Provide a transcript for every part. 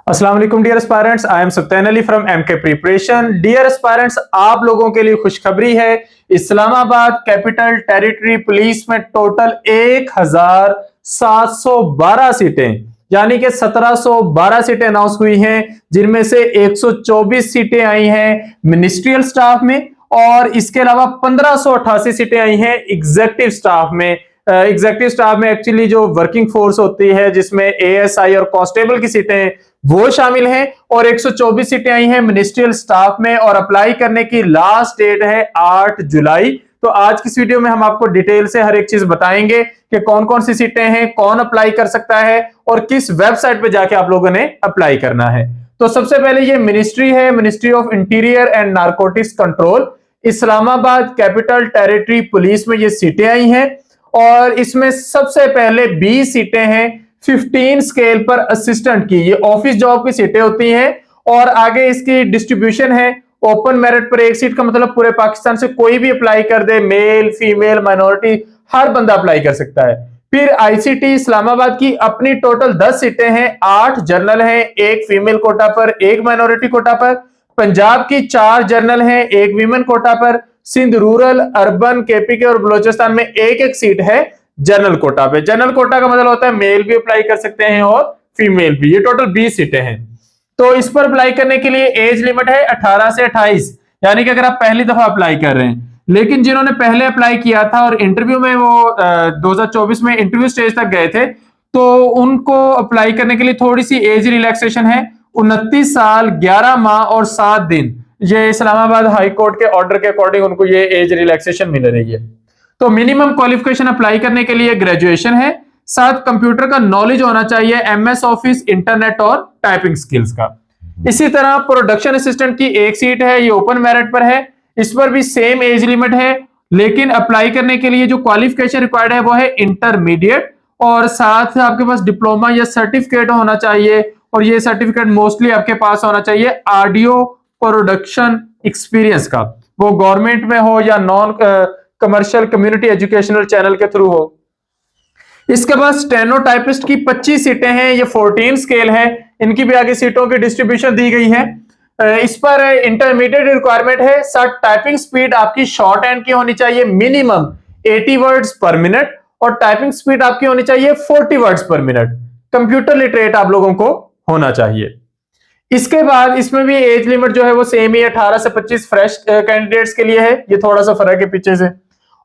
अस्सलाम वालेकुम dear aspirants, I am Sultan Ali from MK preparation. Dear aspirants, आप लोगों के लिए खुशखबरी है। इस्लामाबाद कैपिटल टेरिटरी पुलिस में टोटल 1712 सीटें यानी कि 1712 सीटें अनाउंस हुई हैं, जिनमें से 124 सीटें आई हैं मिनिस्ट्रियल स्टाफ में और इसके अलावा 1588 सीटें आई हैं एग्जीक्यूटिव स्टाफ में। एग्जीक्यूटिव स्टाफ में एक्चुअली जो वर्किंग फोर्स होती है, जिसमें एएसआई और कांस्टेबल की सीटें वो शामिल हैं, और 124 सीटें आई हैं मिनिस्ट्रियल स्टाफ में। और अप्लाई करने की लास्ट डेट है 8 जुलाई। तो आज की इस वीडियो में हम आपको डिटेल से हर एक चीज बताएंगे कि कौन कौन सी सीटें हैं, कौन अप्लाई कर सकता है और किस वेबसाइट पे जाके आप लोगों ने अप्लाई करना है। तो सबसे पहले ये मिनिस्ट्री है, ministry of interior and narcotics control, Islamabad capital territory police में ये सीटें आई हैं। और इसमें सबसे पहले 20 सीटें हैं 15 स्केल पर असिस्टेंट की, ये ऑफिस जॉब की सीटें होती हैं। और आगे इसकी डिस्ट्रीब्यूशन है, ओपन मेरिट पर एक सीट का मतलब पूरे पाकिस्तान से कोई भी अप्लाई कर दे, मेल फीमेल माइनॉरिटी हर बंदा अप्लाई कर सकता है। फिर आईसीटी इस्लामाबाद की अपनी टोटल 10 सीटें हैं, 8 जनरल हैं, एक फीमेल कोटा पर, एक माइनॉरिटी कोटा पर। पंजाब की 4 जनरल हैं, एक वीमेन कोटा पर। सिंध रूरल, अर्बन, केपीके और बलोचिस्तान में एक एक सीट है जनरल कोटा पे। जनरल कोटा का मतलब होता है मेल भी अप्लाई कर सकते हैं और फीमेल भी। ये टोटल 20 सीटें हैं। तो इस पर अप्लाई करने के लिए एज लिमिट है 18 से 28, यानी कि अगर आप पहली दफा अप्लाई कर रहे हैं। लेकिन जिन्होंने पहले अप्लाई किया था और इंटरव्यू में वो 2024 में इंटरव्यू स्टेज तक गए थे, तो उनको अप्लाई करने के लिए थोड़ी सी एज रिलैक्सेशन है। 29 साल 11 माह और 7 दिन, ये इस्लामाबाद हाई कोर्ट के ऑर्डर के अकॉर्डिंग उनको ये एज रिलैक्सेशन मिल रही है। तो मिनिमम क्वालिफिकेशन अप्लाई करने के लिए ग्रेजुएशन है, साथ कंप्यूटर का नॉलेज होना चाहिए, एमएस ऑफिस, इंटरनेट और टाइपिंग स्किल्स का। इसी तरह प्रोडक्शन असिस्टेंट की एक सीट है, ये ओपन मेरिट पर है। इस पर भी सेम एज लिमिट है, लेकिन अप्लाई करने के लिए जो क्वालिफिकेशन रिक्वायर्ड है वो है इंटरमीडिएट, और साथ आपके पास डिप्लोमा या सर्टिफिकेट होना चाहिए। और ये सर्टिफिकेट मोस्टली आपके पास होना चाहिए ऑडियो प्रोडक्शन एक्सपीरियंस का, वो गवर्नमेंट में हो या non commercial community educational channel के थ्रू हो। इसके बाद स्टेनोटाइपिस्ट की 25 सीटें हैं, ये 14 स्केल है। इनकी भी आगे सीटों की डिस्ट्रीब्यूशन दी गई है। इस पर इंटरमीडिएट रिक्वायरमेंट है, साथ टाइपिंग स्पीड आपकी शॉर्ट हैंड की होनी चाहिए मिनिमम 80 वर्ड्स पर मिनट, और टाइपिंग स्पीड आपकी होनी चाहिए 40 वर्ड्स पर मिनट। कंप्यूटर लिटरेट आप लोगों को होना चाहिए। इसके बाद इसमें भी एज लिमिट जो है वो सेम ही 18 से 25 फ्रेश कैंडिडेट्स के लिए है, ये थोड़ा सा फर्क है पीछे से।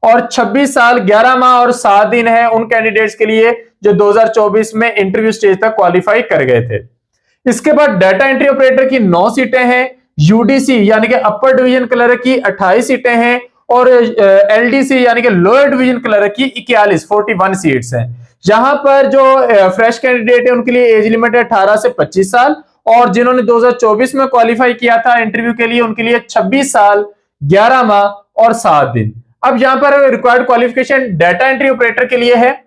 और 26 साल 11 माह और 7 दिन है उन कैंडिडेट्स के लिए जो 2024 में इंटरव्यू स्टेज तक क्वालिफाई कर गए थे। इसके बाद डाटा एंट्री ऑपरेटर की 9 सीटें हैं, यूडीसी यानी कि अपर डिवीजन क्लर्क की 28 सीटें हैं, और एलडीसी यानी कि लोअर डिवीजन क्लर्क की 41 सीट्स हैं। यहां पर जो फ्रेश कैंडिडेट है उनके लिए एज लिमिट है 18 से 25 साल, और जिन्होंने 2024 में क्वालिफाई किया था इंटरव्यू के लिए उनके लिए 26 साल 11 माह और 7 दिन। अब यहां पर required qualification data entry operator के लिए है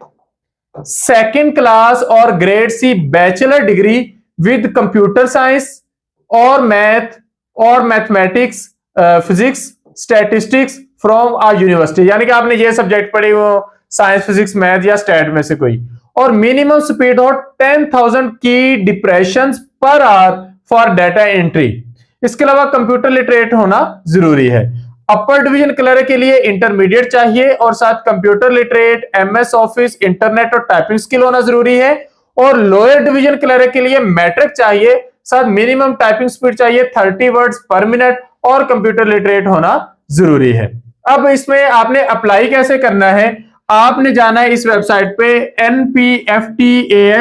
सेकंड क्लास और grade C bachelor degree with computer science और मैथ और mathematics, physics, statistics from a university, यानी कि आपने ये सब्जेक्ट पढ़े हो साइंस, फिजिक्स, मैथ या स्टैट में से कोई। और मिनिमम स्पीड हो 10,000 की depression per hour for data entry. इसके अलावा कंप्यूटर लिटरेट होना जरूरी है। अपर डिवीजन क्लर्क के लिए इंटरमीडिएट चाहिए, और साथ computer literate, MS office, internet और टाइपिंग स्किल होना जरूरी है। और लोअर डिवीजन क्लर्क के लिए मैट्रिक चाहिए, साथ मिनिमम टाइपिंग स्पीड चाहिए 30 वर्ड्स पर मिनट, और कंप्यूटर लिटरेट होना जरूरी है। अब इसमें आपने अप्लाई कैसे करना है, आपने जाना है इस वेबसाइट पे npftas.pk।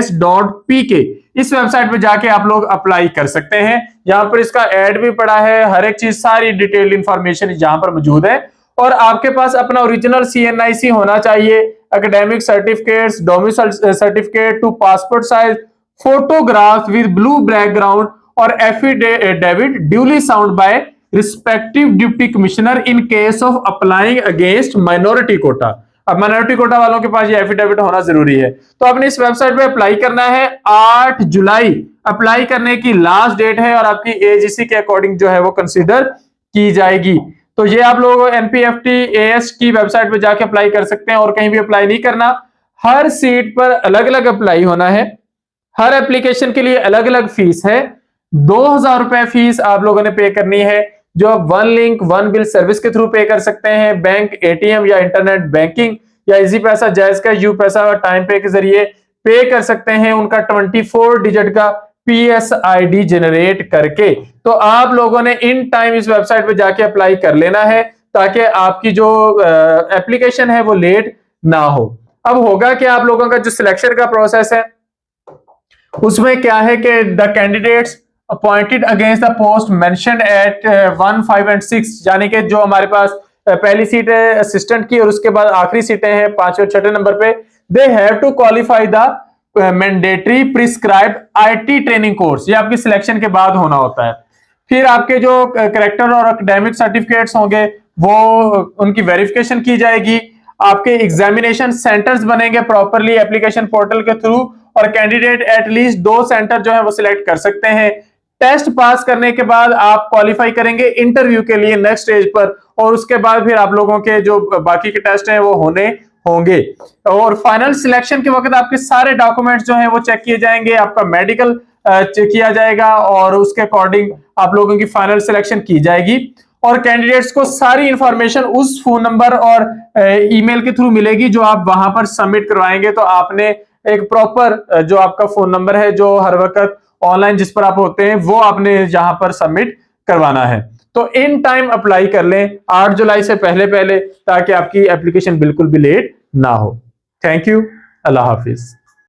इस वेबसाइट पे जाके आप लोग अप्लाई कर सकते हैं। यहां पर इसका एड भी पड़ा है, हर एक चीज सारी डिटेल्ड इंफॉर्मेशन यहां पर मौजूद है। और आपके पास अपना ओरिजिनल CNIC होना चाहिए, academic certificates, domicile certificate two passport size photograph with blue background, और affidavit duly sound by respective deputy commissioner in case of applying against minority quota. अब माइनॉरिटी कोटा वालों के पास ये एफिडेविट होना जरूरी है। तो आपने इस वेबसाइट पे अप्लाई करना है। 8 जुलाई अप्लाई करने की लास्ट डेट है, और आपकी एज इसी के अकॉर्डिंग जो है वो कंसीडर की जाएगी। तो ये आप लोग NPFTAS की वेबसाइट पे जाके अप्लाई कर सकते हैं, और कहीं भी अप्लाई नहीं करना। हर सीट पर अलग अलग अप्लाई होना है, हर एप्लीकेशन के लिए अलग अलग फीस है। 2,000 रुपए फीस आप लोगों ने पे करनी है, जो आप one link one bill service के थ्रू पे कर सकते हैं। बैंक, एटीएम या इंटरनेट बैंकिंग या इजी पैसा, जायज का, यू पैसा और टाइम पे के जरिए पे कर सकते हैं। उनका 24 डिजिट का PSID जनरेट करके। तो आप लोगों ने इन टाइम इस वेबसाइट पे जाके अप्लाई कर लेना है, ताकि आपकी जो एप्लीकेशन है वो लेट ना हो। अब होगा कि आप लोगों का जो सिलेक्शन का प्रोसेस है उसमें क्या है कि the candidates appointed against the post mentioned at 1, 5 and 6, यानी कि जो हमारे पास पहली सीट है असिस्टेंट की और उसके बाद आखिरी सीटें हैं 5वें और 6वें नंबर पे, they have to qualify the mandatory prescribed IT training course. ये आपकी सिलेक्शन के बाद होना होता है। फिर आपके जो करेक्टर और एकेडमिक सर्टिफिकेट्स होंगे वो उनकी वेरिफिकेशन की जाएगी। आपके एग्जामिनेशन सेंटर्स बनेंगे प्रॉपरली एप्लीकेशन पोर्टल के थ्रू, और कैंडिडेट एटलीस्ट 2 सेंटर जो है वो सिलेक्ट कर सकते हैं। टेस्ट पास करने के बाद आप क्वालिफाई करेंगे इंटरव्यू के लिए नेक्स्ट स्टेज पर, और उसके बाद फिर आप लोगों के जो बाकी के टेस्ट हैं वो होने होंगे। और फाइनल सिलेक्शन के वक्त आपके सारे डॉक्यूमेंट्स जो हैं वो चेक किए जाएंगे, आपका मेडिकल चेक किया जाएगा और उसके अकॉर्डिंग आप लोगों की फाइनल सिलेक्शन की जाएगी। और कैंडिडेट्स को सारी इंफॉर्मेशन उस फोन नंबर और ईमेल के थ्रू मिलेगी जो आप वहां पर सबमिट करवाएंगे। तो आपने एक प्रॉपर जो आपका फोन नंबर है जो हर वक्त ऑनलाइन जिस पर आप होते हैं वो आपने यहां पर सबमिट करवाना है। तो इन टाइम अप्लाई कर लें 8 जुलाई से पहले पहले, ताकि आपकी एप्लीकेशन बिल्कुल भी लेट ना हो। Thank you. Allah Hafiz.